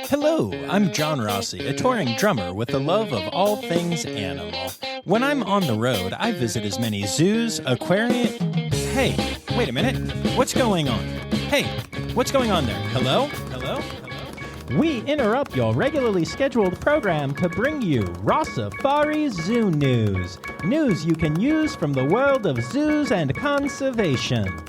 Hello, I'm John Rossi, a touring drummer with a love of all things animal. When I'm on the road, I visit as many zoos, aquariums... Hey, wait a minute. What's going on? Hey, what's going on there? Hello? Hello? We interrupt your regularly scheduled program to bring you Rossifari Zoo news. News you can use from the world of zoos and conservation.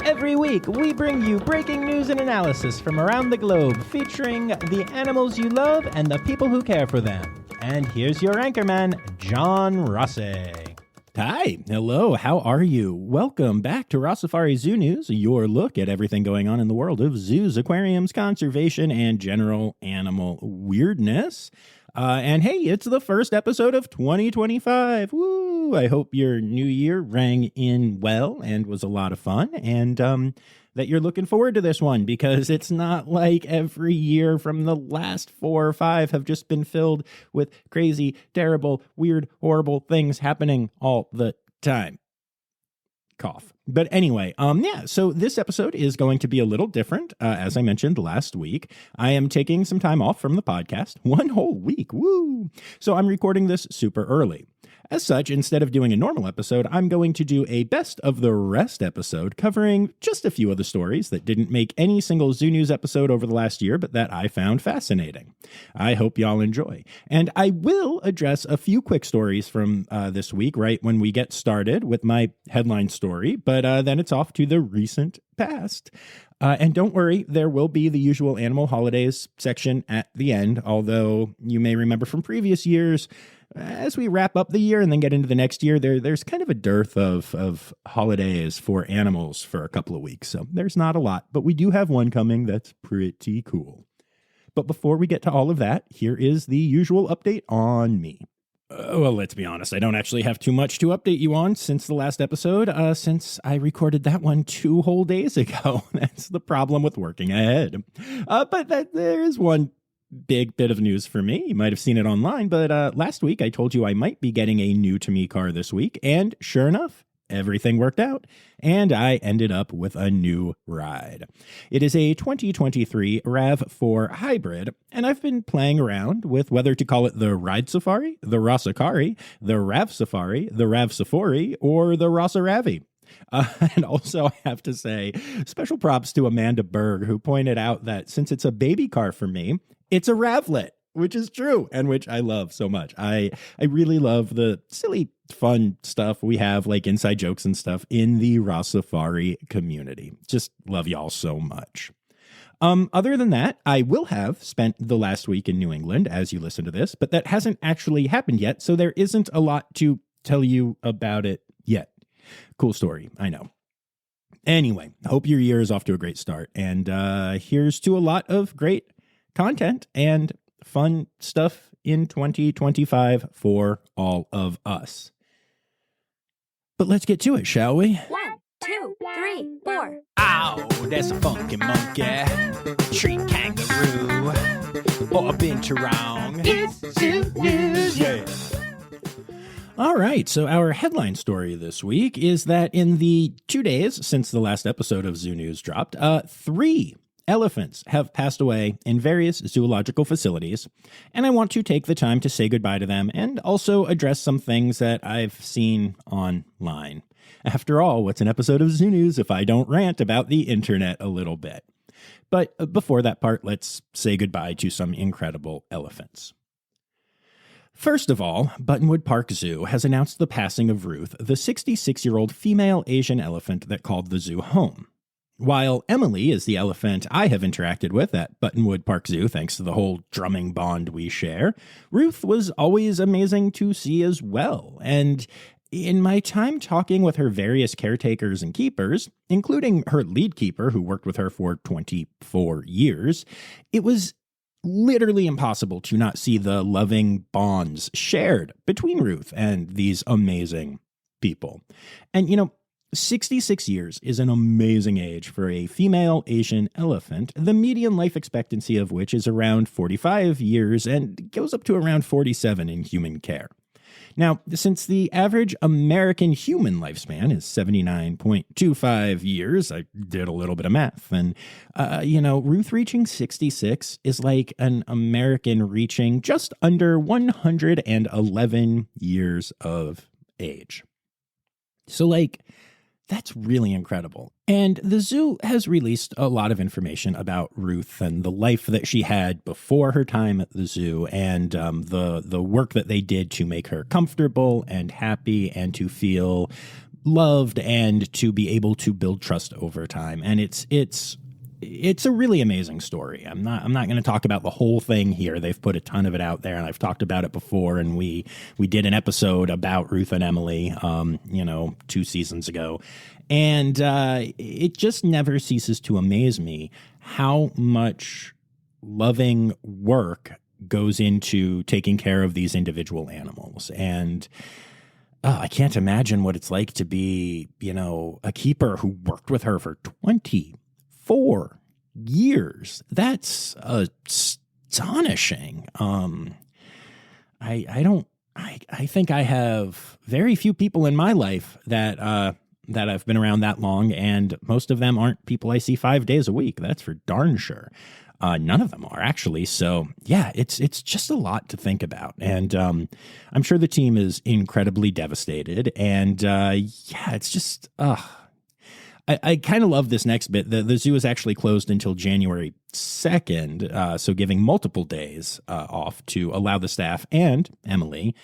Every week, we bring you breaking news and analysis from around the globe, featuring the animals you love and the people who care for them. And here's your anchorman, John Rossi. Hi, hello, how are you? Welcome back to Rossifari Zoo News, your look at everything going on in the world of zoos, aquariums, conservation, and general animal weirdness. And hey, it's the first episode of 2025. Woo! I hope your new year rang in well and was a lot of fun, and that you're looking forward to this one, because it's not like every year from the last 4 or 5 have just been filled with crazy, terrible, weird, horrible things happening all the time. Cough. But anyway, so this episode is going to be a little different. As I mentioned last week, I am taking some time off from the podcast, 1 whole week. Woo! So I'm recording this super early. As such, instead of doing a normal episode, I'm going to do a best of the rest episode covering just a few of the stories that didn't make any single Zoo News episode over the last year, but that I found fascinating. I hope y'all enjoy. And I will address a few quick stories from this week, right when we get started with my headline story, but then it's off to the recent past. And don't worry, there will be the usual animal holidays section at the end, although you may remember from previous years, as we wrap up the year and then get into the next year, there's kind of a dearth of holidays for animals for a couple of weeks. So there's not a lot, but we do have one coming that's pretty cool. But before we get to all of that, here is the usual update on me. Well, let's be honest, I don't actually have too much to update you on since the last episode, since I recorded that one 2 whole days ago. That's the problem with working ahead. But there is one big bit of news for me. You might have seen it online, but last week I told you I might be getting a new to me car this week, and sure enough, everything worked out, and I ended up with a new ride. It is a 2023 RAV4 hybrid, and I've been playing around with whether to call it the Ride Safari, the Rossifari, the RAV Safari, the RAV Safari, or the Rossiravi. And also, I have to say, special props to Amanda Berg, who pointed out that since it's a baby car for me, it's a Ravlet, which is true, and which I love so much. I really love the silly, fun stuff we have, like inside jokes and stuff, in the Rossifari community. Just love y'all so much. Other than that, I will have spent the last week in New England as you listen to this, but that hasn't actually happened yet, so there isn't a lot to tell you about it yet. Cool story, I know. Anyway, hope your year is off to a great start, and here's to a lot of great content and fun stuff in 2025 for all of us. But let's get to it, shall we? 1, 2, 3, 4. Ow, that's a funky monkey, tree kangaroo, or a binturong. It's Zoo News, yeah. All right, so our headline story this week is that in the 2 days since the last episode of Zoo News dropped, 3 elephants have passed away in various zoological facilities, and I want to take the time to say goodbye to them and also address some things that I've seen online. After all, what's an episode of Zoo News if I don't rant about the internet a little bit? But before that part, let's say goodbye to some incredible elephants. First of all, Buttonwood Park Zoo has announced the passing of Ruth, the 66-year-old female Asian elephant that called the zoo home. While Emily is the elephant I have interacted with at Buttonwood Park Zoo thanks to the whole drumming bond we share, Ruth was always amazing to see as well. And in my time talking with her various caretakers and keepers, including her lead keeper who worked with her for 24 years, it was literally impossible to not see the loving bonds shared between Ruth and these amazing people. And, 66 years is an amazing age for a female Asian elephant, the median life expectancy of which is around 45 years and goes up to around 47 in human care. Now, since the average American human lifespan is 79.25 years, I did a little bit of math, and, Ruth reaching 66 is like an American reaching just under 111 years of age. So, that's really incredible. And the zoo has released a lot of information about Ruth and the life that she had before her time at the zoo, and the work that they did to make her comfortable and happy and to feel loved and to be able to build trust over time. And it's a really amazing story. I'm not going to talk about the whole thing here. They've put a ton of it out there, and I've talked about it before. And we did an episode about Ruth and Emily, 2 seasons ago, and it just never ceases to amaze me how much loving work goes into taking care of these individual animals. And I can't imagine what it's like to be, a keeper who worked with her for 24 years. That's astonishing. I think I have very few people in my life that I've been around that long, and most of them aren't people I see 5 days a week. That's for darn sure. None of them are, actually. So yeah, it's just a lot to think about. And I'm sure the team is incredibly devastated. And it's just, I kind of love this next bit. The zoo is actually closed until January 2nd, so giving multiple days off to allow the staff and Emily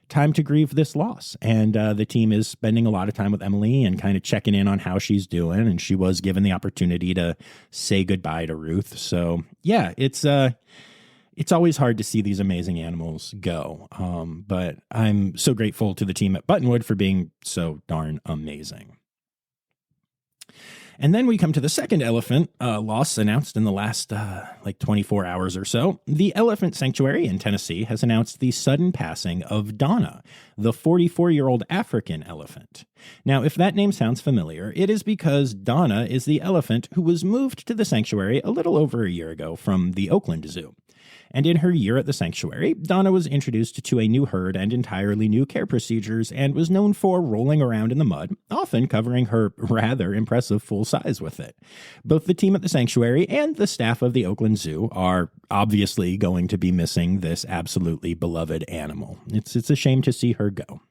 time to grieve this loss. And the team is spending a lot of time with Emily and kind of checking in on how she's doing. And she was given the opportunity to say goodbye to Ruth. So yeah, it's always hard to see these amazing animals go. But I'm so grateful to the team at Buttonwood for being so darn amazing. And then we come to the second elephant loss announced in the last 24 hours or so. The Elephant Sanctuary in Tennessee has announced the sudden passing of Donna, the 44-year-old African elephant. Now, if that name sounds familiar, it is because Donna is the elephant who was moved to the sanctuary a little over a year ago from the Oakland Zoo. And in her year at the sanctuary, Donna was introduced to a new herd and entirely new care procedures and was known for rolling around in the mud, often covering her rather impressive full size with it. Both the team at the sanctuary and the staff of the Oakland Zoo are obviously going to be missing this absolutely beloved animal. It's a shame to see her go.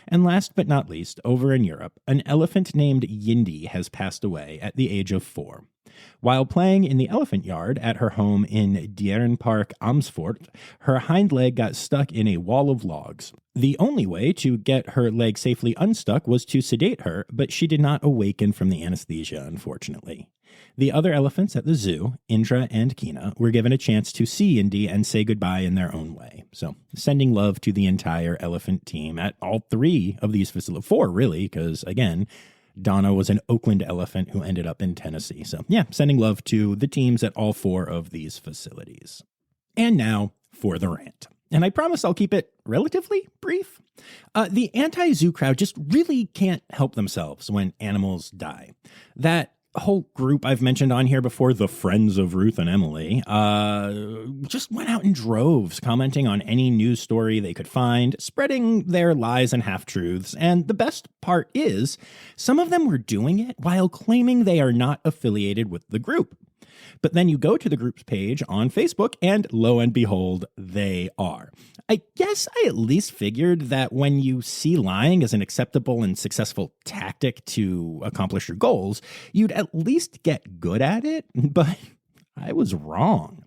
And last but not least, over in Europe, an elephant named Yindi has passed away at the age of 4. While playing in the elephant yard at her home in Dierenpark, Amersfoort, her hind leg got stuck in a wall of logs. The only way to get her leg safely unstuck was to sedate her, but she did not awaken from the anesthesia, unfortunately. The other elephants at the zoo, Indra and Kina, were given a chance to see Indy and say goodbye in their own way. So, sending love to the entire elephant team at all 3 of these facilities. 4, really, because, again, Donna was an Oakland elephant who ended up in Tennessee. So, yeah, sending love to the teams at all 4 of these facilities. And now for the rant. And I promise I'll keep it relatively brief. The anti-zoo crowd just really can't help themselves when animals die. That whole group I've mentioned on here before, the Friends of Ruth and Emily, just went out in droves, commenting on any news story they could find, spreading their lies and half-truths. And the best part is, some of them were doing it while claiming they are not affiliated with the group. But then you go to the group's page on Facebook, and lo and behold, they are. I guess I at least figured that when you see lying as an acceptable and successful tactic to accomplish your goals, you'd at least get good at it, but I was wrong.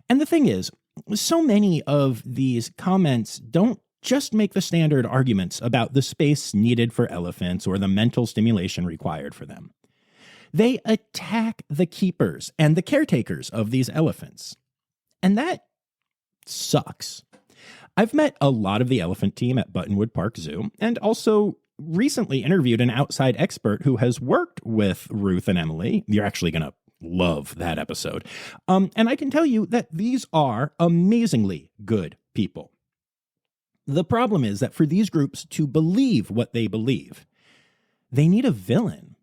And the thing is, so many of these comments don't just make the standard arguments about the space needed for elephants or the mental stimulation required for them. They attack the keepers and the caretakers of these elephants. And that sucks. I've met a lot of the elephant team at Buttonwood Park Zoo and also recently interviewed an outside expert who has worked with Ruth and Emily. You're actually going to love that episode. And I can tell you that these are amazingly good people. The problem is that for these groups to believe what they believe, they need a villain.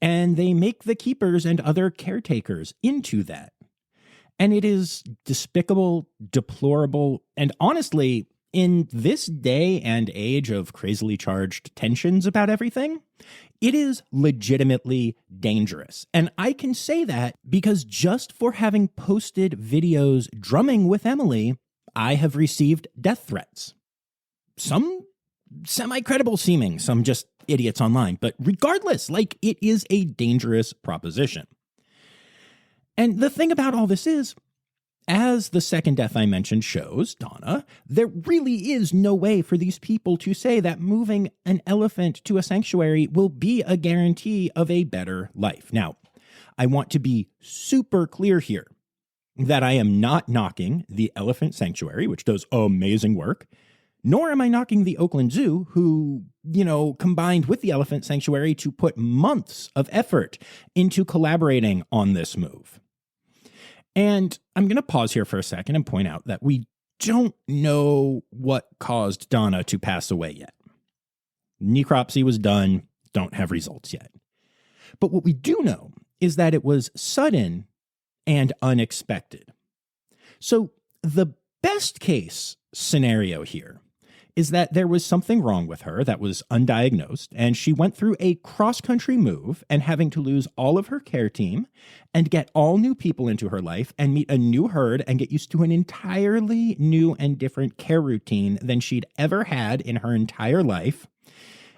And they make the keepers and other caretakers into that. And it is despicable, deplorable, and honestly, in this day and age of crazily charged tensions about everything, it is legitimately dangerous. And I can say that because just for having posted videos drumming with Emily, I have received death threats. Some semi-credible seeming, some just idiots online. But regardless, it is a dangerous proposition. And the thing about all this is, as the second death I mentioned shows, Donna, there really is no way for these people to say that moving an elephant to a sanctuary will be a guarantee of a better life. Now, I want to be super clear here that I am not knocking the elephant sanctuary, which does amazing work, nor am I knocking the Oakland Zoo, who, combined with the elephant sanctuary to put months of effort into collaborating on this move. And I'm going to pause here for a second and point out that we don't know what caused Donna to pass away yet. Necropsy was done, don't have results yet. But what we do know is that it was sudden and unexpected. So the best case scenario here is that there was something wrong with her that was undiagnosed, and she went through a cross-country move and having to lose all of her care team and get all new people into her life and meet a new herd and get used to an entirely new and different care routine than she'd ever had in her entire life.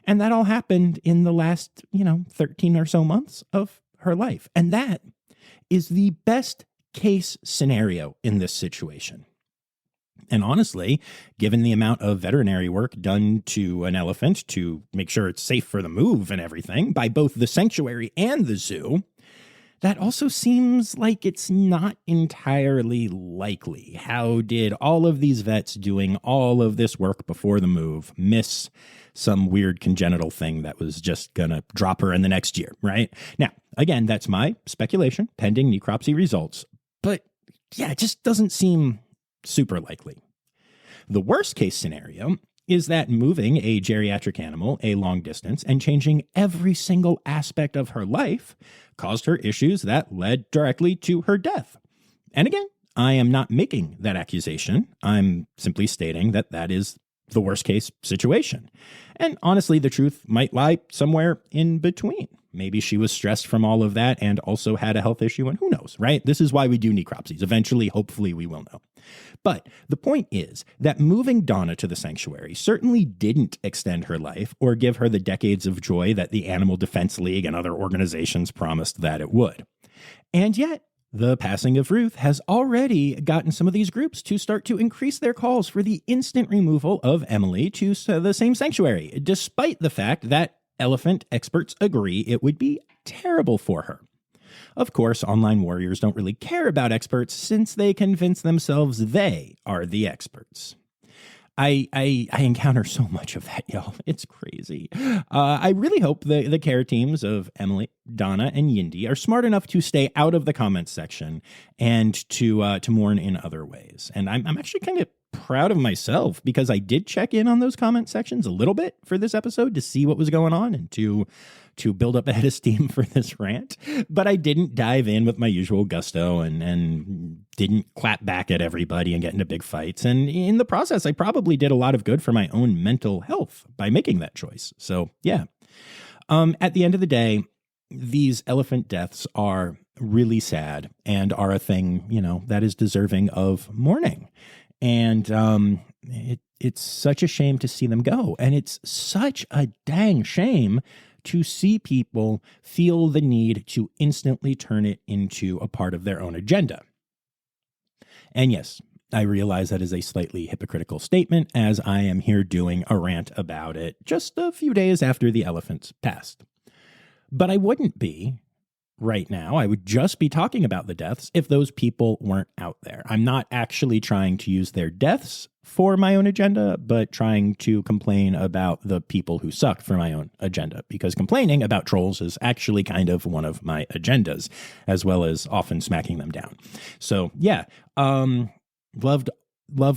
And that all happened in the last, 13 or so months of her life. And that is the best case scenario in this situation. And honestly, given the amount of veterinary work done to an elephant to make sure it's safe for the move and everything by both the sanctuary and the zoo, that also seems like it's not entirely likely. How did all of these vets doing all of this work before the move miss some weird congenital thing that was just going to drop her in the next year, right? Now, again, that's my speculation, pending necropsy results. But yeah, it just doesn't seem super likely. The worst case scenario is that moving a geriatric animal a long distance and changing every single aspect of her life caused her issues that led directly to her death. And again, I am not making that accusation. I'm simply stating that that is the worst case situation. And honestly, the truth might lie somewhere in between. Maybe she was stressed from all of that and also had a health issue, and who knows, right? This is why we do necropsies. Eventually, hopefully, we will know. But the point is that moving Donna to the sanctuary certainly didn't extend her life or give her the decades of joy that the Animal Defense League and other organizations promised that it would. And yet, the passing of Ruth has already gotten some of these groups to start to increase their calls for the instant removal of Emily to the same sanctuary, despite the fact that elephant experts agree it would be terrible for her. Of course, online warriors don't really care about experts since they convince themselves they are the experts. I encounter so much of that, y'all. It's crazy. I really hope the care teams of Emily, Donna, and Yindi are smart enough to stay out of the comments section and to mourn in other ways. And I'm actually kind of proud of myself because I did check in on those comment sections a little bit for this episode to see what was going on and to build up a head of steam for this rant. But I didn't dive in with my usual gusto and didn't clap back at everybody and get into big fights. And in the process, I probably did a lot of good for my own mental health by making that choice. So yeah, at the end of the day, these elephant deaths are really sad and are a thing, that is deserving of mourning. And it's such a shame to see them go. And it's such a dang shame to see people feel the need to instantly turn it into a part of their own agenda. And yes, I realize that is a slightly hypocritical statement, as I am here doing a rant about it just a few days after the elephants passed. But I wouldn't be right now. I would just be talking about the deaths if those people weren't out there. I'm not actually trying to use their deaths for my own agenda, but trying to complain about the people who suck for my own agenda, because complaining about trolls is actually kind of one of my agendas, as well as often smacking them down. So yeah, loved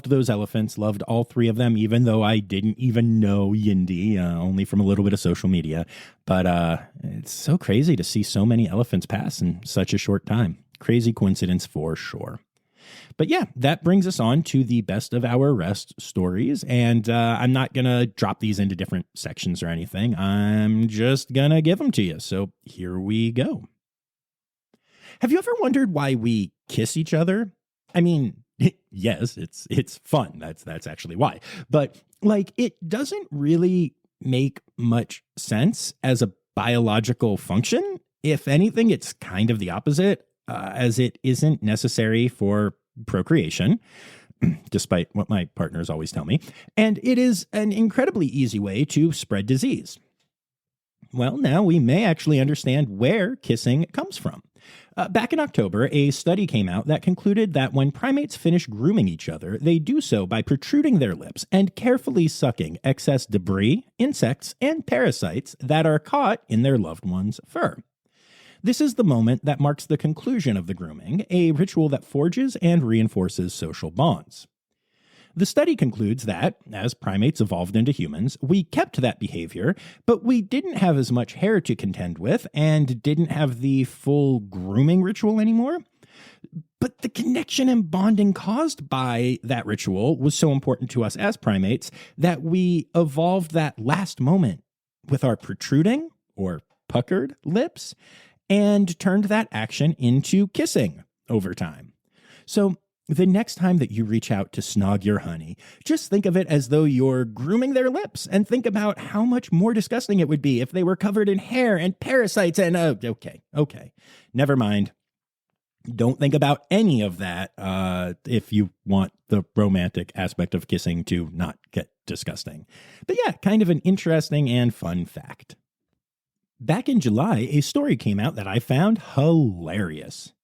those elephants, loved all three of them, even though I didn't even know Yindi, only from a little bit of social media. But it's so crazy to see so many elephants pass in such a short time. Crazy coincidence for sure. But yeah, that brings us on to the best of our rest stories. And I'm not going to drop these into different sections or anything. I'm just going to give them to you. So here we go. Have you ever wondered why we kiss each other? I mean, yes, it's fun. That's actually why. But like, it doesn't really make much sense as a biological function. If anything, it's kind of the opposite, as it isn't necessary for procreation, despite what my partners always tell me. And it is an incredibly easy way to spread disease. Well, now we may actually understand where kissing comes from. Back in October, a study came out that concluded that when primates finish grooming each other, they do so by protruding their lips and carefully sucking excess debris, insects, and parasites that are caught in their loved one's fur. This is the moment that marks the conclusion of the grooming, a ritual that forges and reinforces social bonds. The study concludes that, as primates evolved into humans, we kept that behavior, but we didn't have as much hair to contend with and didn't have the full grooming ritual anymore. But the connection and bonding caused by that ritual was so important to us as primates that we evolved that last moment with our protruding, or puckered, lips, and turned that action into kissing over time. So the next time that you reach out to snog your honey, just think of it as though you're grooming their lips and think about how much more disgusting it would be if they were covered in hair and parasites and, okay, never mind. Don't think about any of that if you want the romantic aspect of kissing to not get disgusting. But yeah, kind of an interesting and fun fact. Back in July, a story came out that I found hilarious.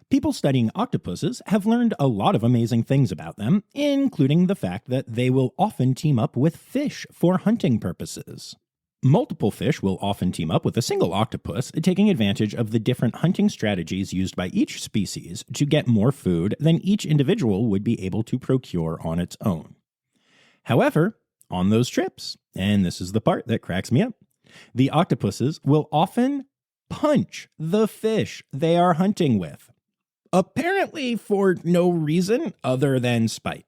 People studying octopuses have learned a lot of amazing things about them, including the fact that they will often team up with fish for hunting purposes. Multiple fish will often team up with a single octopus, taking advantage of the different hunting strategies used by each species to get more food than each individual would be able to procure on its own. However, on those trips, and this is the part that cracks me up, the octopuses will often punch the fish they are hunting with, apparently for no reason other than spite.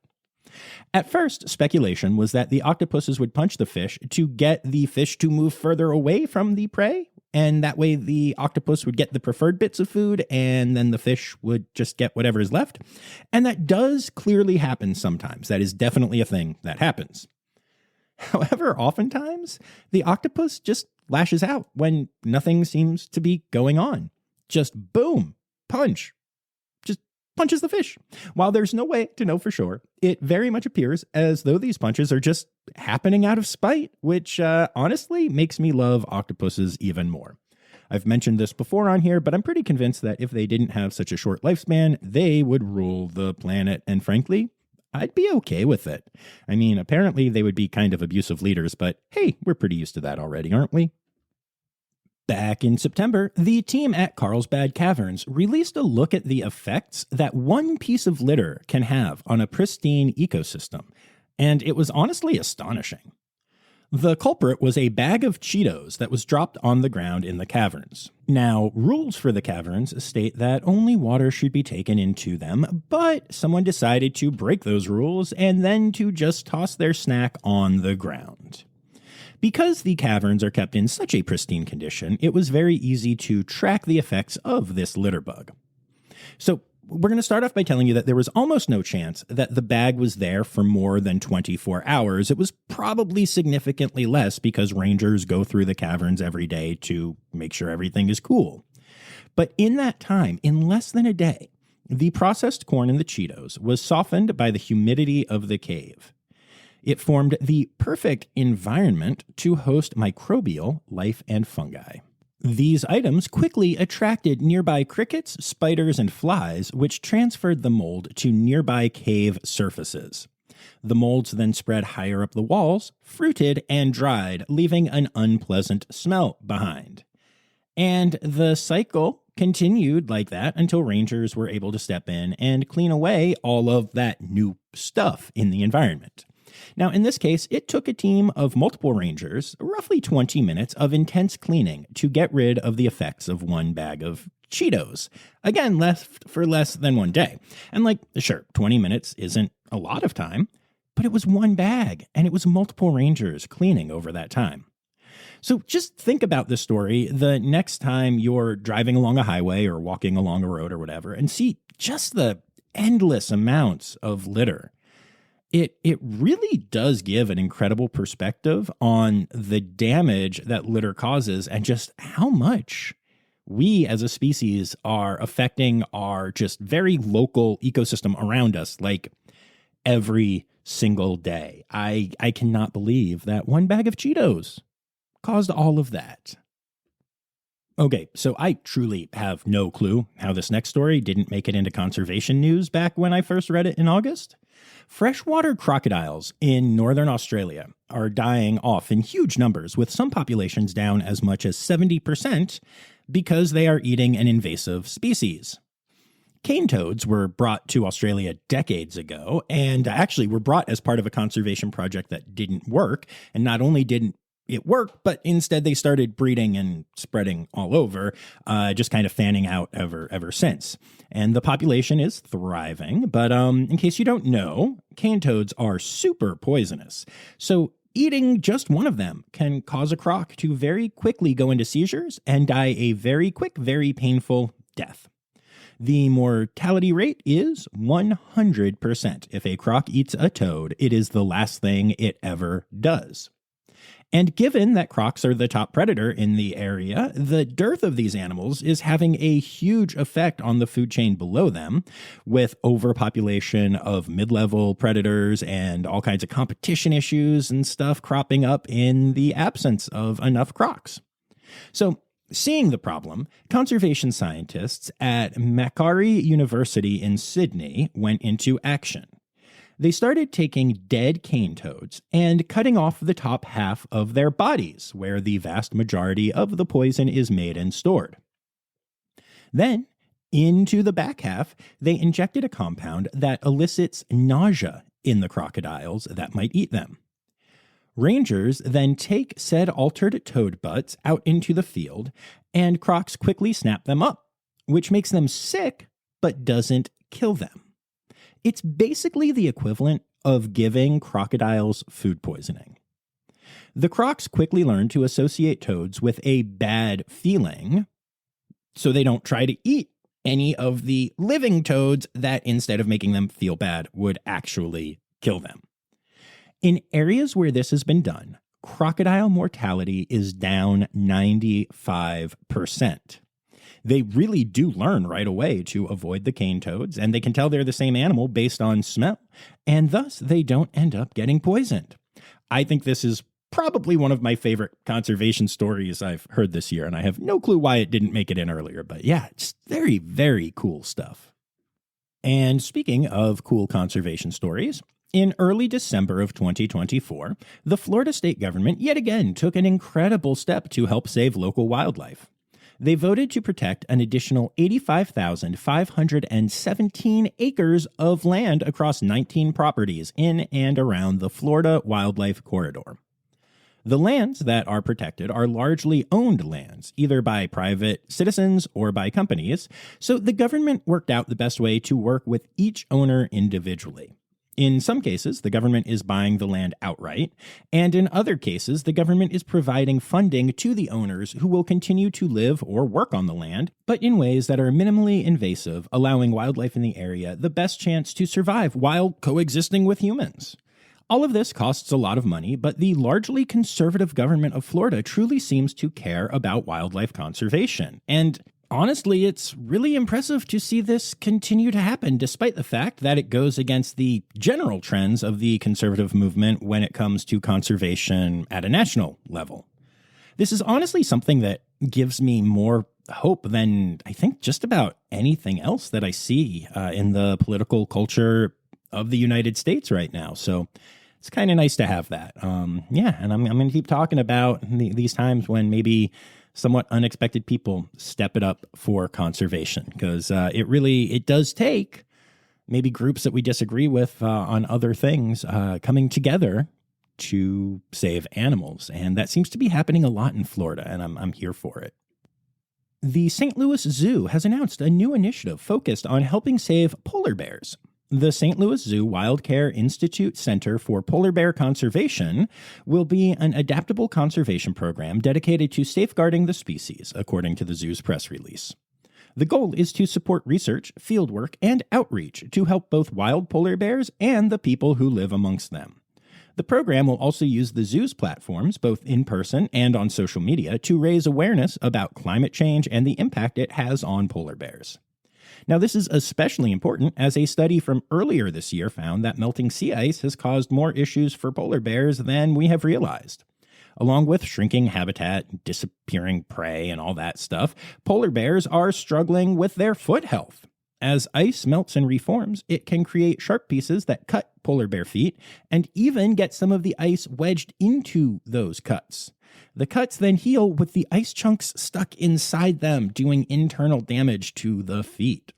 At first, speculation was that the octopuses would punch the fish to get the fish to move further away from the prey, and that way the octopus would get the preferred bits of food, and then the fish would just get whatever is left. And that does clearly happen sometimes. That is definitely a thing that happens. However, oftentimes, the octopus just lashes out when nothing seems to be going on. Just boom, punch. Just punches the fish. While there's no way to know for sure, it very much appears as though these punches are just happening out of spite, which honestly makes me love octopuses even more. I've mentioned this before on here, but I'm pretty convinced that if they didn't have such a short lifespan, they would rule the planet, and frankly, I'd be okay with it. I mean, apparently they would be kind of abusive leaders, but hey, we're pretty used to that already, aren't we? Back in September, the team at Carlsbad Caverns released a look at the effects that one piece of litter can have on a pristine ecosystem, and it was honestly astonishing. The culprit was a bag of Cheetos that was dropped on the ground in the caverns. Now, rules for the caverns state that only water should be taken into them, but someone decided to break those rules and then to just toss their snack on the ground. Because the caverns are kept in such a pristine condition, it was very easy to track the effects of this litter bug. So, we're going to start off by telling you that there was almost no chance that the bag was there for more than 24 hours. It was probably significantly less because rangers go through the caverns every day to make sure everything is cool. But in that time, in less than a day, the processed corn in the Cheetos was softened by the humidity of the cave. It formed the perfect environment to host microbial life and fungi. These items quickly attracted nearby crickets, spiders, and flies, which transferred the mold to nearby cave surfaces. The molds then spread higher up the walls, fruited, and dried, leaving an unpleasant smell behind. And the cycle continued like that until rangers were able to step in and clean away all of that new stuff in the environment. Now, in this case, it took a team of multiple rangers roughly 20 minutes of intense cleaning to get rid of the effects of one bag of Cheetos. Again, left for less than one day. And sure, 20 minutes isn't a lot of time, but it was one bag, and it was multiple rangers cleaning over that time. So just think about this story the next time you're driving along a highway or walking along a road or whatever, and see just the endless amounts of litter. It really does give an incredible perspective on the damage that litter causes and just how much we as a species are affecting our just very local ecosystem around us, every single day. I cannot believe that one bag of Cheetos caused all of that. Okay, so I truly have no clue how this next story didn't make it into conservation news back when I first read it in August. Freshwater crocodiles in northern Australia are dying off in huge numbers, with some populations down as much as 70% because they are eating an invasive species. Cane toads were brought to Australia decades ago, and actually were brought as part of a conservation project that didn't work. And not only didn't it work, but instead they started breeding and spreading all over, just kind of fanning out ever since. And the population is thriving, but in case you don't know, cane toads are super poisonous. So eating just one of them can cause a croc to very quickly go into seizures and die a very quick, very painful death. The mortality rate is 100%. If a croc eats a toad, it is the last thing it ever does. And given that crocs are the top predator in the area, the dearth of these animals is having a huge effect on the food chain below them, with overpopulation of mid-level predators and all kinds of competition issues and stuff cropping up in the absence of enough crocs. So, seeing the problem, conservation scientists at Macquarie University in Sydney went into action. They started taking dead cane toads and cutting off the top half of their bodies, where the vast majority of the poison is made and stored. Then, into the back half, they injected a compound that elicits nausea in the crocodiles that might eat them. Rangers then take said altered toad butts out into the field, and crocs quickly snap them up, which makes them sick but doesn't kill them. It's basically the equivalent of giving crocodiles food poisoning. The crocs quickly learn to associate toads with a bad feeling, so they don't try to eat any of the living toads that, instead of making them feel bad, would actually kill them. In areas where this has been done, crocodile mortality is down 95%. They really do learn right away to avoid the cane toads, and they can tell they're the same animal based on smell, and thus they don't end up getting poisoned. I think this is probably one of my favorite conservation stories I've heard this year, and I have no clue why it didn't make it in earlier, but yeah, it's very, very cool stuff. And speaking of cool conservation stories, in early December of 2024, the Florida state government yet again took an incredible step to help save local wildlife. They voted to protect an additional 85,517 acres of land across 19 properties in and around the Florida Wildlife Corridor. The lands that are protected are largely owned lands, either by private citizens or by companies, so the government worked out the best way to work with each owner individually. In some cases, the government is buying the land outright, and in other cases, the government is providing funding to the owners who will continue to live or work on the land, but in ways that are minimally invasive, allowing wildlife in the area the best chance to survive while coexisting with humans. All of this costs a lot of money, but the largely conservative government of Florida truly seems to care about wildlife conservation. And honestly, it's really impressive to see this continue to happen, despite the fact that it goes against the general trends of the conservative movement when it comes to conservation at a national level. This is honestly something that gives me more hope than I think just about anything else that I see in the political culture of the United States right now. So it's kind of nice to have that. And I'm going to keep talking about these times when maybe somewhat unexpected people step it up for conservation, because it does take maybe groups that we disagree with on other things coming together to save animals. And that seems to be happening a lot in Florida, and I'm here for it. The St. Louis Zoo has announced a new initiative focused on helping save polar bears. The St. Louis Zoo Wild Care Institute Center for Polar Bear Conservation will be an adaptable conservation program dedicated to safeguarding the species, according to the zoo's press release. The goal is to support research, fieldwork, and outreach to help both wild polar bears and the people who live amongst them. The program will also use the zoo's platforms, both in person and on social media, to raise awareness about climate change and the impact it has on polar bears. Now, this is especially important as a study from earlier this year found that melting sea ice has caused more issues for polar bears than we have realized. Along with shrinking habitat, disappearing prey, and all that stuff, polar bears are struggling with their foot health. As ice melts and reforms, it can create sharp pieces that cut polar bear feet and even get some of the ice wedged into those cuts. The cuts then heal with the ice chunks stuck inside them, doing internal damage to the feet.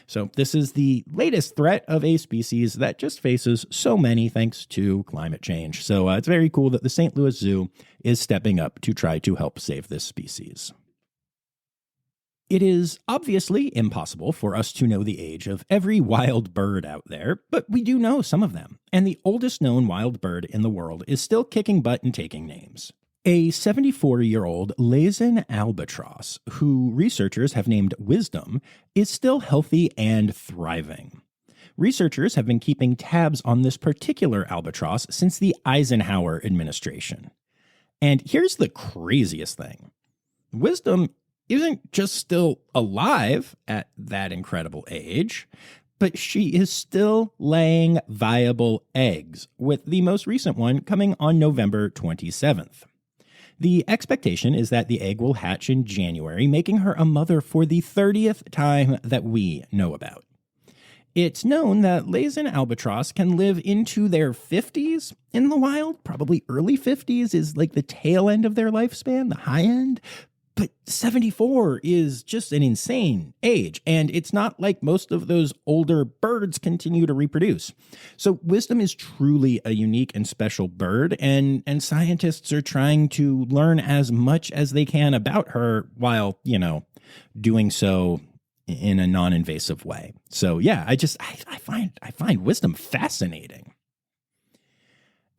So this is the latest threat of a species that just faces so many thanks to climate change. So it's very cool that the St. Louis Zoo is stepping up to try to help save this species. It is obviously impossible for us to know the age of every wild bird out there, but we do know some of them. And the oldest known wild bird in the world is still kicking butt and taking names. A 74-year-old Laysan albatross, who researchers have named Wisdom, is still healthy and thriving. Researchers have been keeping tabs on this particular albatross since the Eisenhower administration. And here's the craziest thing. Wisdom isn't just still alive at that incredible age, but she is still laying viable eggs, with the most recent one coming on November 27th. The expectation is that the egg will hatch in January, making her a mother for the 30th time that we know about. It's known that Laysan albatross can live into their 50s in the wild. Probably early 50s is like the tail end of their lifespan, the high end. But 74 is just an insane age, and it's not like most of those older birds continue to reproduce. So Wisdom is truly a unique and special bird, and scientists are trying to learn as much as they can about her while, doing so in a non-invasive way. So yeah, I find Wisdom fascinating.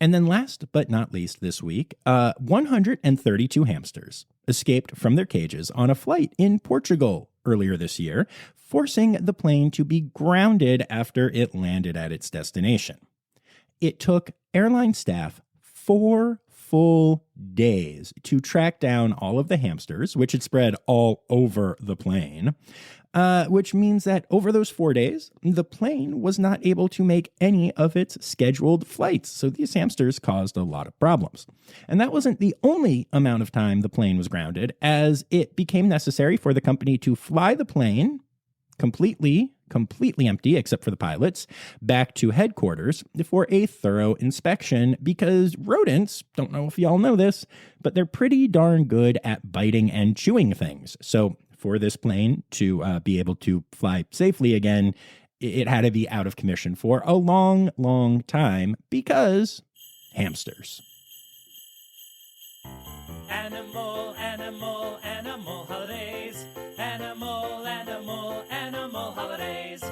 And then last but not least this week, 132 hamsters escaped from their cages on a flight in Portugal earlier this year, forcing the plane to be grounded after it landed at its destination. It took airline staff 4 full days to track down all of the hamsters, which had spread all over the plane, which means that over those 4 days, the plane was not able to make any of its scheduled flights. So these hamsters caused a lot of problems. And that wasn't the only amount of time the plane was grounded, as it became necessary for the company to fly the plane completely empty, except for the pilots, back to headquarters for a thorough inspection, because rodents, don't know if y'all know this, but they're pretty darn good at biting and chewing things. So for this plane to be able to fly safely again, it had to be out of commission for a long, long time because hamsters. Animal, animal, animal holidays. Animal, animal, animal holidays.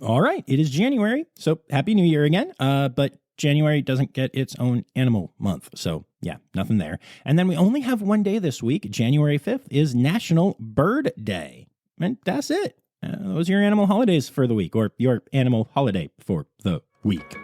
All right, it is January, so Happy New Year again. But January doesn't get its own animal month, so yeah, nothing there. And then we only have one day this week. January 5th is National Bird Day. And that's it. Those are your animal holidays for the week, or your animal holiday for the week.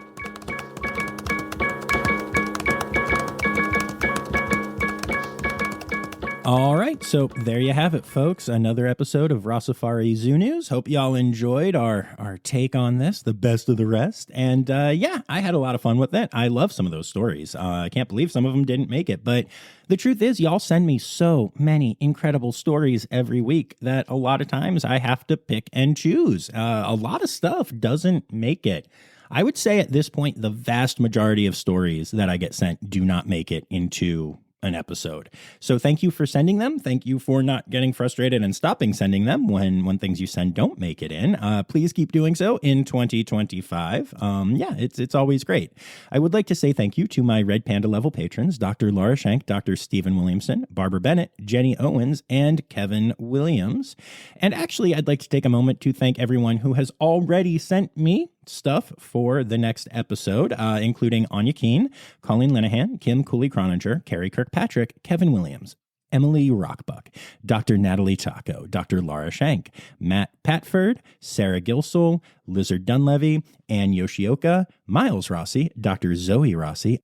All right, so there you have it, folks. Another episode of Rossifari Zoo News. Hope y'all enjoyed our take on this, the best of the rest. And yeah, I had a lot of fun with it. I love some of those stories. I can't believe some of them didn't make it. But the truth is, y'all send me so many incredible stories every week that a lot of times I have to pick and choose. A lot of stuff doesn't make it. I would say at this point, the vast majority of stories that I get sent do not make it into an episode. So thank you for sending them. Thank you for not getting frustrated and stopping sending them when things you send don't make it in. Please keep doing so in 2025. It's always great. I would like to say thank you to my Red Panda level patrons, Dr. Laura Schenk, Dr. Stephen Williamson, Barbara Bennett, Jenny Owens, and Kevin Williams. And actually, I'd like to take a moment to thank everyone who has already sent me stuff for the next episode, including Anya Keene, Colleen Linehan, Kim Cooley-Croninger, Carrie Kirkpatrick, Kevin Williams, Emily Rockbuck, Dr. Natalie Taco, Dr. Laura Schenk, Matt Patford, Sarah Gilsol, Lizard Dunlevy, Ann Yoshioka, Miles Rossi, Dr. Zoe Rossi,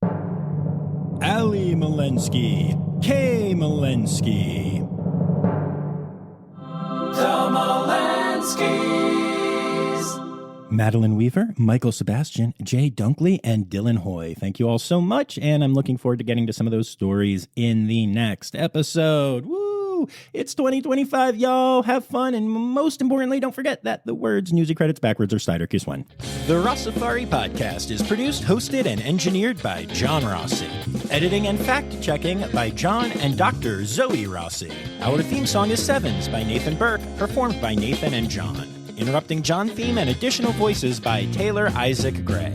Ali Malensky, Kay Malensky, The Malenskys. Madeline Weaver, Michael Sebastian, Jay Dunkley, and Dylan Hoy. Thank you all so much, and I'm looking forward to getting to some of those stories in the next episode. Woo! It's 2025, y'all. Have fun, and most importantly, don't forget that the words Newsy Credits backwards are Cider Kiss One. The Rossifari podcast is produced, hosted, and engineered by John Rossi. Editing and fact-checking by John and Dr. Zoe Rossi. Our theme song is Sevens by Nathan Burke, performed by Nathan and John. Interrupting John theme and additional voices by Taylor Isaac Gray.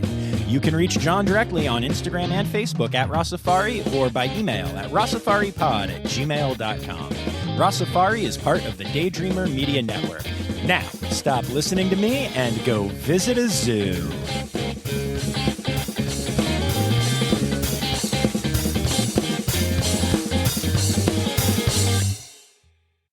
You can reach John directly on Instagram and Facebook at Rossifari or by email at rossifaripod@gmail.com. Rossifari is part of the Daydreamer Media Network. Now, stop listening to me and go visit a zoo.